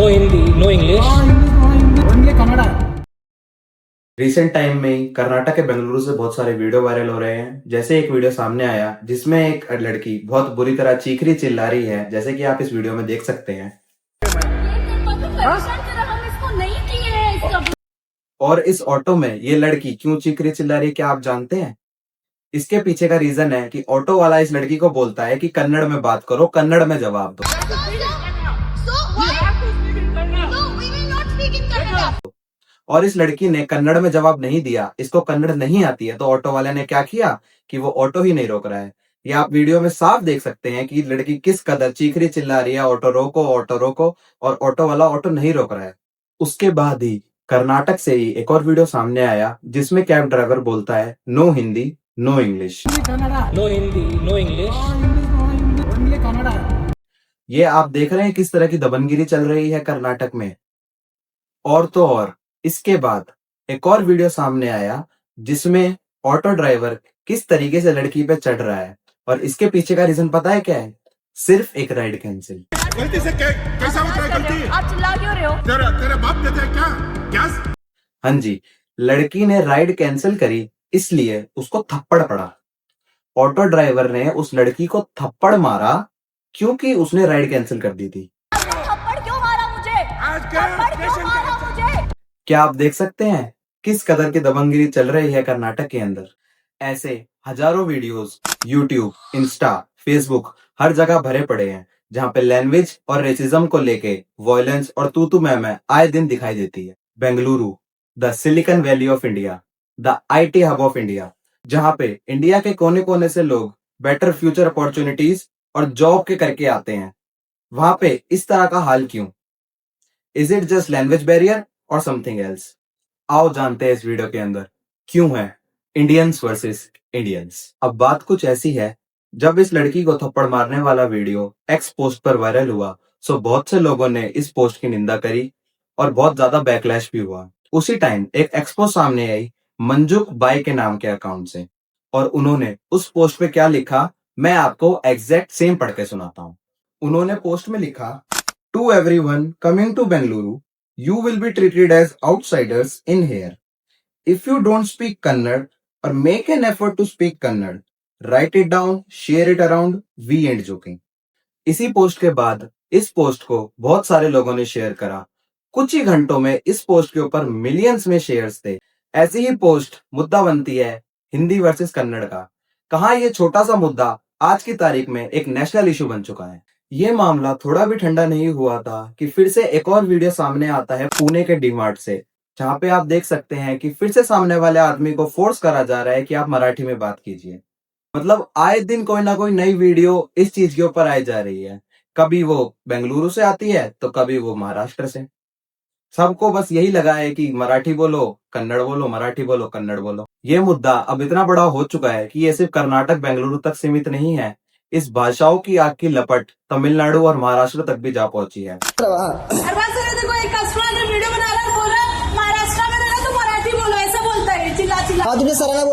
No Hindi no English only Kannada. Recent time में ही कर्नाटक के बेंगलुरु से बहुत सारे वीडियो वायरल हो रहे हैं। जैसे एक वीडियो सामने आया जिसमें एक लड़की बहुत बुरी तरह चीख रही चिल्ला रही है, जैसे कि आप इस वीडियो में देख सकते हैं। और इस ऑटो में ये लड़की क्यों चीख रही चिल्ला रही है, क्या आप जानते हैं? इसके पीछे का रीजन है कि ऑटो वाला इस लड़की को बोलता है कि कन्नड़ में बात करो, कन्नड़ में जवाब दो। और इस लड़की ने कन्नड़ में जवाब नहीं दिया, इसको कन्नड़ नहीं आती है, तो ऑटो वाले ने क्या किया कि वो ऑटो ही नहीं रोक रहा है। ये आप वीडियो में साफ देख सकते हैं कि लड़की किस कदर चीखरी चिल्ला रही है, ऑटो रोको ऑटो रोको, और ऑटो वाला ऑटो नहीं रोक रहा है। उसके बाद ही कर्नाटक से ही एक और वीडियो सामने आया जिसमें कैब ड्राइवर बोलता है no Hindi no English. No Hindi no English only Kannada. ये आप देख रहे हैं किस तरह की दबंगगिरी चल रही है कर्नाटक में। और तो और इसके बाद एक और वीडियो सामने आया जिसमें ऑटो ड्राइवर किस तरीके से लड़की पे चढ़ रहा है, और इसके पीछे का रीजन पता है क्या है? सिर्फ एक राइड कैंसिल। गलती से कैसा होता है गलती? आप चिल्ला क्यों रहे हो? तेरे बाप देते हैं क्या? क्या? हाँ जी, लड़की ने राइड कैंसिल करी इसलिए उसको थप्पड़ पड़ा। ऑटो ड्राइवर ने उस लड़की को थप्पड़ मारा क्योंकि उसने राइड कैंसिल कर दी थी। थप्पड़ क्यों मारा मुझे? थप्पड़ क्यों मारा मुझे? क्या आप देख सकते हैं किस कदर की दबंगगिरी चल रही है कर्नाटक के अंदर? ऐसे हजारों वीडियोस यूट्यूब, इंस्टा, फेसबुक हर जगह भरे पड़े हैं जहां पे लैंग्वेज और रेसिज्म को लेके वॉयलेंस और तू मैं आए दिन दिखाई देती है। Bengaluru, the silicon valley of India, the IT hub of India, जहां पे इंडिया के कोने कोने से लोग बेटर फ्यूचर अपॉर्चुनिटीज और जॉब के करके आते हैं, वहां पे इस तरह का हाल क्यों? Is it just language barrier और समथिंग एल्स? आओ जानते हैं इस वीडियो के अंदर क्यों है इंडियंस वर्सेस इंडियंस। अब बात कुछ ऐसी है, जब इस लड़की को थप्पड़ मारने वाला वीडियो एक्स पोस्ट पर वायरल हुआ, सो बहुत से लोगों ने इस पोस्ट की निंदा करी और बहुत ज्यादा बैकलैश भी हुआ। उसी टाइम एक एक्सपोज सामने आई मंजुक बाई के नाम के अकाउंट से, और उन्होंने उस पोस्ट पे क्या लिखा मैं आपको एग्जैक्ट सेम पढ़ के सुनाता हूं। उन्होंने पोस्ट में लिखा, to everyone coming to Bengaluru, you will be treated as outsiders in here. If you don't speak Kannada or make an effort to speak Kannada, write it down, share it around, we end joking. इसी post के बाद इस post को बहुत सारे लोगों ने share करा। कुछ ही घंटों में इस पोस्ट के ऊपर मिलियंस में शेयर्स थे। ऐसी ही पोस्ट मुद्दा बनती है हिंदी वर्सेस कन्नड़ का। कहाँ ये छोटा सा मुद्दा आज की तारीख में एक नेशनल इशू बन चुका है। ये मामला थोड़ा भी ठंडा नहीं हुआ था कि फिर से एक और वीडियो सामने आता है पुणे के डीमार्ट से, जहां पे आप देख सकते हैं कि फिर से सामने वाले आदमी को फोर्स करा जा रहा है कि आप मराठी में बात कीजिए। मतलब आए दिन कोई ना कोई नई वीडियो इस चीज के ऊपर आई जा रही है। कभी वो बेंगलुरु से आती है तो कभी वो महाराष्ट्र से। सबको बस यही लगा है कि मराठी बोलो कन्नड़ बोलो, मराठी बोलो कन्नड़ बोलो। ये मुद्दा अब इतना बड़ा हो चुका है कि ये सिर्फ कर्नाटक बेंगलुरु तक सीमित नहीं है। इस भाषाओं की आग की लपट तमिलनाडु और महाराष्ट्र तक भी जा पहुंची है। वीडियो बना रहा है, बोल रहा है महाराष्ट्र में रहना तो मराठी बोलो, ऐसा बोलता है चिल्ला चिल्ला। हाँ तुझे सराना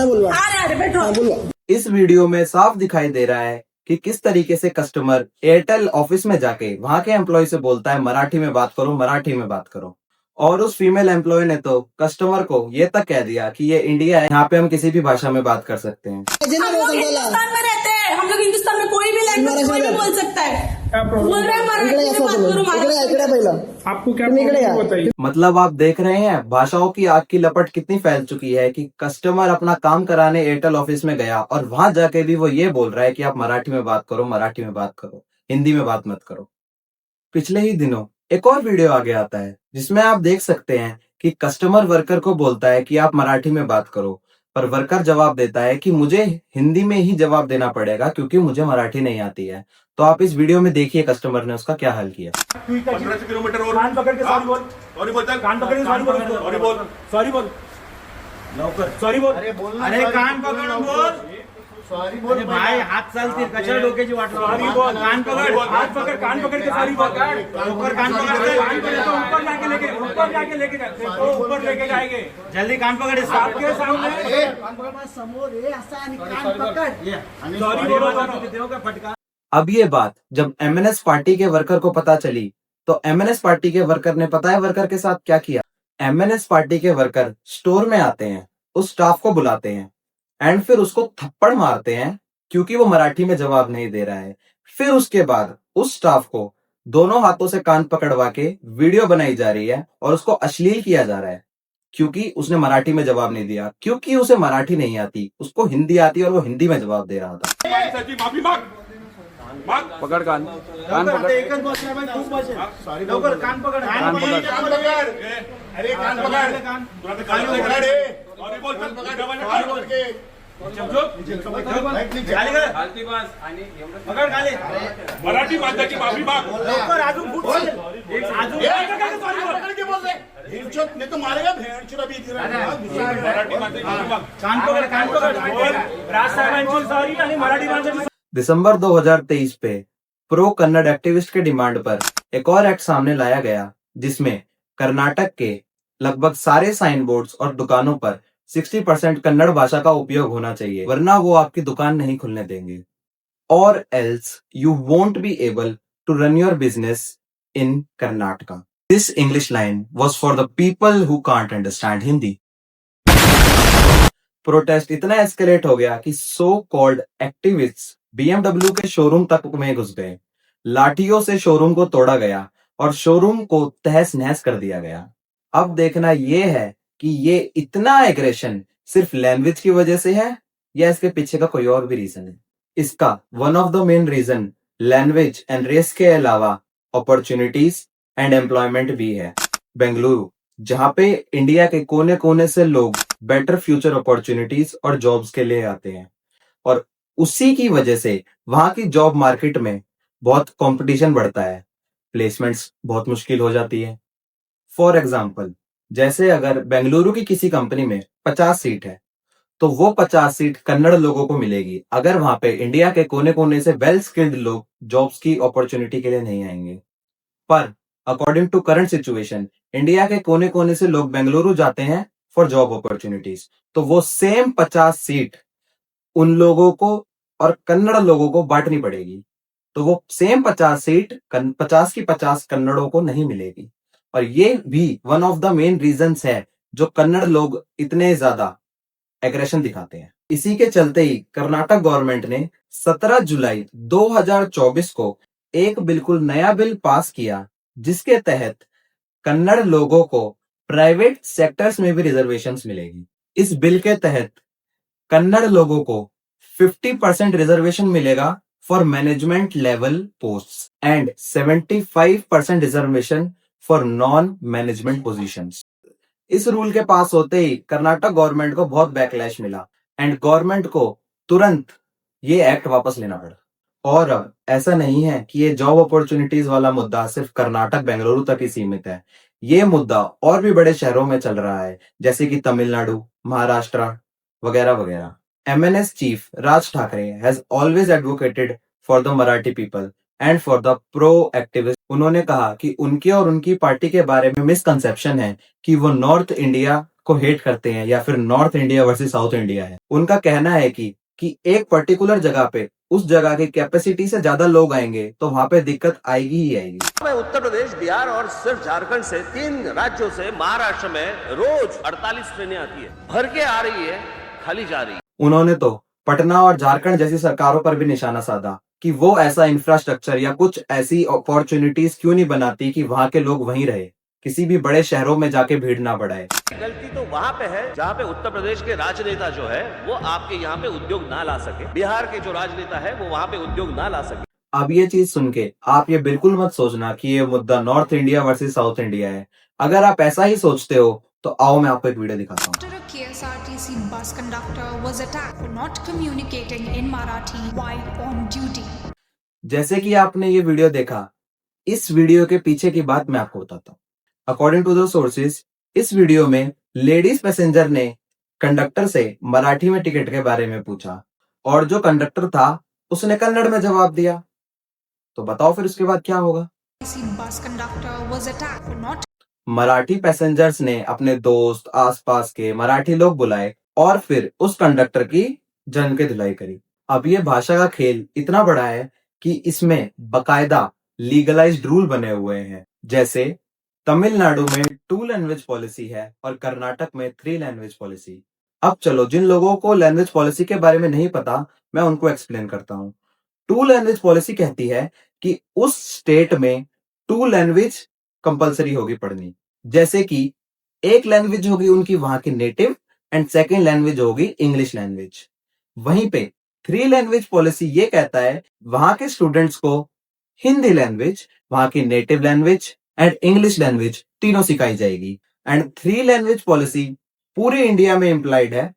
बोलवा अरे बैठो। हाँ बोलवा। इस वीडियो में साफ दिखाई दे रहा है कि किस तरीके से कस्टमर एयरटेल ऑफिस में जाके वहां के एम्प्लॉय से बोलता है मराठी में बात करो, मराठी में बात करो। और उस फीमेल एम्प्लॉय ने तो कस्टमर को ये तक कह दिया कि ये इंडिया है, यहाँ पे हम किसी भी भाषा में बात कर सकते हैं। हम लोग हिंदुस्तान में रहते हैं, हम लोग हिंदुस्तान में कोई भी लैंग्वेज कोई भी बोल सकता है। बोल रहे हैं मराठी में बात करो, आपको क्या बताइए? मतलब आप देख रहे हैं भाषाओं की आग की लपट कितनी फैल चुकी है कि कस्टमर अपना काम कराने एयरटेल ऑफिस में गया और वहां जाके भी वो ये बोल रहा है कि आप मराठी में बात करो, मराठी में बात करो, हिंदी में बात मत करो। पिछले ही दिनों एक और वीडियो आगे आता है जिसमें आप देख सकते हैं कि कस्टमर वर्कर को बोलता है कि आप मराठी में बात करो, पर वर्कर जवाब देता है कि मुझे हिंदी में ही जवाब देना पड़ेगा क्योंकि मुझे मराठी नहीं आती है। तो आप इस वीडियो में देखिए कस्टमर ने उसका क्या हल किया। 15 किलोमीटर और कान पकड़ के सॉरी बोल। सॉरी बोलता है, कान पकड़ के सॉरी बोल। सॉरी बोल, सॉरी बोल लवकर, सॉरी बोल। अरे कान पकड बोल. सॉरी अरे भाई हात चालतील कशाला डोक्याची वाट लावतो? सॉरी बोल. कान पकड, हाथ पकड़, कान पकड़ के सॉरी बोल। ऊपर कान पकड़, कान पकड़ तो ऊपर जाके लेके तो ऊपर लेके जाएंगे। जल्दी कान पकड़ इसका। आपके सामने समोर ये असा आणि कान पकड। सॉरी बोलो दोनों। देव का फटका। अब ये बात जब एमएनएस पार्टी के वर्कर को पता चली तो एमएनएस पार्टी के वर्कर ने पता है वर्कर के साथ क्या किया? एमएनएस पार्टी के वर्कर स्टोर में आते हैं, उस स्टाफ को बुलाते हैं एंड फिर उसको थप्पड़ मारते हैं क्योंकि वो मराठी में जवाब नहीं दे रहा है। फिर उसके बाद उस स्टाफ को दोनों हाथों से कान पकड़वा के वीडियो बनाई जा रही है और उसको अश्लील किया जा रहा है क्योंकि उसने मराठी में जवाब नहीं दिया, क्योंकि उसे मराठी नहीं आती, उसको हिंदी आती और वो हिंदी में जवाब दे रहा था। माणसाची माफी माग माग पकड़ कान पकड़ एकच बसला बाई खूप बसेल लवकर कान पकड कान पकड अरे कान पकड कान तुला तर कान पकड रे सॉरी बोल चल पकड कान पकड के खाली कर खालती बस आणि एवढं पकड खाली मराठी माणसाची माफी माग लवकर अजून फुट अजून सॉरी पकड के बोल रे भेंचोद नहीं तो मारेगा भेंचोद अभी इधर मराठी माणसाची माफी माग कान पकड राज साहेबांची सॉरी आणि मराठी माणसाची दिसंबर 2023 पे प्रो कन्नड़ एक्टिविस्ट के डिमांड पर एक और एक्ट सामने लाया गया जिसमें कर्नाटक के लगभग सारे साइन बोर्ड्स और दुकानों पर 60% कन्नड़ भाषा का उपयोग होना चाहिए, वरना वो आपकी दुकान नहीं खुलने देंगे। और else you won't be able to run your business in Karnataka. This English line was for the people who can't understand Hindi. Protest इतना एस्केलेट हो गया कि सो कॉल्ड एक्टिविस्ट्स BMW के शोरूम तक में घुस गए, लाठियों से शोरूम को तोड़ा गया और शोरूम को तहस नहस कर दिया गया। अब देखना यह है कि ये इतना एग्रेशन सिर्फ लैंग्वेज की वजह से है या इसके पीछे का कोई और भी रीजन है। इसका one of the main reason language and race के अलावा अपॉर्चुनिटीज एंड एम्प्लॉयमेंट भी है। बेंगलुरु, जहां पे इंडिया के कोने कोने से लोग बेटर फ्यूचर अपॉर्चुनिटीज और जॉब्स के लिए आते हैं और उसी की वजह से वहां की जॉब मार्केट में बहुत कंपटीशन बढ़ता है, प्लेसमेंट्स बहुत मुश्किल हो जाती है। फॉर एग्जांपल, जैसे अगर बेंगलुरु की किसी कंपनी में 50 सीट है तो वो 50 सीट कन्नड़ लोगों को मिलेगी, अगर वहां पे इंडिया के कोने कोने से वेल स्किल्ड लोग जॉब्स की अपॉर्चुनिटी के लिए नहीं आएंगे। पर according to current situation India के कोने कोने से लोग बेंगलुरु जाते हैं फॉर जॉब अपॉर्चुनिटीज, तो वो सेम 50 सीट उन लोगों को और कन्नड़ लोगों को बांटनी पड़ेगी, तो वो सेम 50 सीट 50 की 50 कन्नड़ों को नहीं मिलेगी। और ये भी one of the main reasons है जो कन्नड़ लोग इतने ज्यादा एग्रेशन दिखाते हैं। इसी के चलते ही कर्नाटक गवर्नमेंट ने 17 जुलाई 2024 को एक बिल्कुल नया बिल पास किया जिसके तहत कन्नड़ लोगों को प्राइवेट सेक्टर्स में भी रिजर्वेशंस मिलेगी। इस बिल के तहत कन्नड़ लोगों को 50% रिजर्वेशन मिलेगा for management level posts and 75% reservation for non management positions. इस रूल के पास होते ही कर्नाटक गवर्नमेंट को बहुत बैकलैश मिला एंड गवर्नमेंट को तुरंत ये एक्ट वापस लेना पड़ा। और अब ऐसा नहीं है कि ये जॉब अपॉर्चुनिटीज वाला मुद्दा सिर्फ कर्नाटक बेंगलुरु तक ही सीमित है, ये मुद्दा और भी बड़े शहरों में चल रहा है जैसे कि तमिलनाडु, महाराष्ट्र वगैरह वगैरह। MNS chief Raj Thackeray has always advocated for the Marathi people and for the pro activist. उन्होंने कहा कि उनके और उनकी पार्टी के बारे में मिसकंसेप्शन है कि वो नॉर्थ इंडिया को हेट करते हैं या फिर north India versus south India है। उनका कहना है कि एक पर्टिकुलर जगह पे उस जगह की कैपेसिटी से ज्यादा लोग आएंगे तो वहां पे दिक्कत आएगी ही आएगी। उत्तर प्रदेश, बिहार और सिर्फ झारखंड से 3 राज्यों से महाराष्ट्र में रोज 48 ट्रेनें आती है, भर के आ रही है, खाली जा रही है। उन्होंने तो पटना और झारखंड जैसी सरकारों पर भी निशाना साधा कि वो ऐसा इंफ्रास्ट्रक्चर या कुछ ऐसी अपॉर्चुनिटीज क्यों नहीं बनाती कि वहां के लोग वहीं रहे, किसी भी बड़े शहरों में जाके भीड़ ना बढ़ाए। गलती तो वहाँ पे है जहाँ पे उत्तर प्रदेश के राजनेता जो है वो आपके यहाँ पे उद्योग ना ला सके, बिहार के जो राजनेता है वो वहाँ पे उद्योग ना ला सके। अब ये चीज सुन के आप ये बिल्कुल मत सोचना कि ये मुद्दा north India versus south India है। अगर आप ऐसा ही सोचते हो तो आओ मैं आपको एक वीडियो दिखाता हूँ। After a KSRTC bus conductor was attacked for not communicating in Marathi while on duty. जैसे कि आपने ये वीडियो देखा, इस वीडियो के पीछे की बात मैं आपको बताता हूँ। अकॉर्डिंग टू द सोर्सेज, इस वीडियो में लेडीज पैसेंजर ने कंडक्टर से मराठी में टिकट के बारे में पूछा और जो कंडक्टर था उसने कन्नड़ में जवाब दिया। तो बताओ फिर उसके बाद क्या होगा। Bus conductor was attacked for not Marathi passengers ने अपने दोस्त, आसपास के मराठी लोग बुलाए और फिर उस कंडक्टर की जन के धुलाई करी। अब ये भाषा का खेल इतना बड़ा है कि इसमें बकायदा लीगलाइज्ड रूल बने हुए हैं जैसे तमिलनाडु में 2 लैंग्वेज पॉलिसी है और कर्नाटक में 3 लैंग्वेज पॉलिसी। अब चलो, जिन लोगों को लैंग्वेज पॉलिसी के बारे में नहीं पता, मैं उनको एक्सप्लेन करता हूँ। 2 लैंग्वेज पॉलिसी कहती है कि उस स्टेट में 2 लैंग्वेज कंपलसरी होगी पढ़नी। जैसे कि एक लैंग्वेज होगी उनकी वहां की नेटिव एंड सेकेंड लैंग्वेज होगी इंग्लिश लैंग्वेज। वहीं पे 3 लैंग्वेज पॉलिसी ये कहता है वहां के स्टूडेंट्स को हिंदी लैंग्वेज, वहां की native language and English language तीनों सिखाई जाएगी। एंड 3 लैंग्वेज पॉलिसी पूरे इंडिया में इम्प्लाइड है,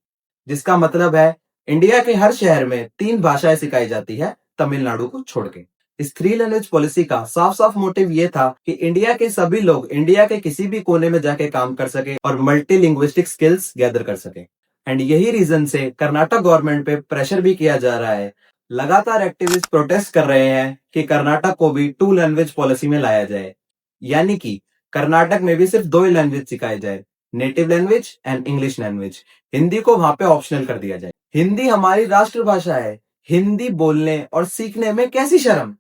जिसका मतलब है इंडिया के हर शहर में 3 भाषाएं सिखाई जाती है, तमिलनाडु को छोड़ के। इस 3 लैंग्वेज पॉलिसी का साफ साफ मोटिव ये था कि इंडिया के सभी लोग इंडिया के किसी भी कोने में जाके काम कर सके और मल्टीलिंग्विस्टिक स्किल्स गैदर कर सके। एंड यही रीजन से कर्नाटक गवर्नमेंट पे प्रेशर भी किया जा रहा है। लगातार एक्टिविस्ट प्रोटेस्ट कर रहे हैं कि कर्नाटक को भी 2 लैंग्वेज पॉलिसी में लाया जाए, यानी कि कर्नाटक में भी सिर्फ 2 ही लैंग्वेज सिखाई जाए, native language and English language. Hindi को वहां पे ऑप्शनल कर दिया जाए। हिंदी हमारी राष्ट्रभाषा है, हिंदी बोलने और सीखने में कैसी शर्म।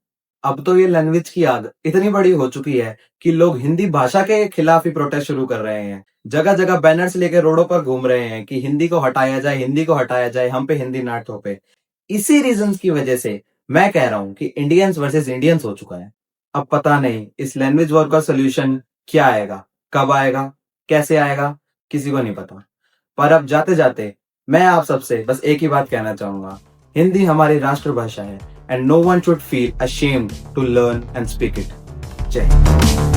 अब तो ये लैंग्वेज की आग इतनी बड़ी हो चुकी है कि लोग हिंदी भाषा के खिलाफ ही प्रोटेस्ट शुरू कर रहे हैं। जगह जगह बैनर्स लेके रोडों पर घूम रहे हैं कि हिंदी को हटाया जाए, हिंदी को हटाया जाए, हम पे हिंदी ना थोपे। इसी रीजंस की वजह से मैं कह रहा हूं कि इंडियंस वर्सेस इंडियंस हो चुका है। अब पता नहीं इस लैंग्वेज वॉर का सोल्यूशन क्या आएगा, कब आएगा, कैसे आएगा, किसी को नहीं पता। पर अब जाते जाते मैं आप सबसे बस एक ही बात कहना चाहूंगा, हिंदी हमारी राष्ट्रभाषा है and no one should feel ashamed to learn and speak it. जय हिंद।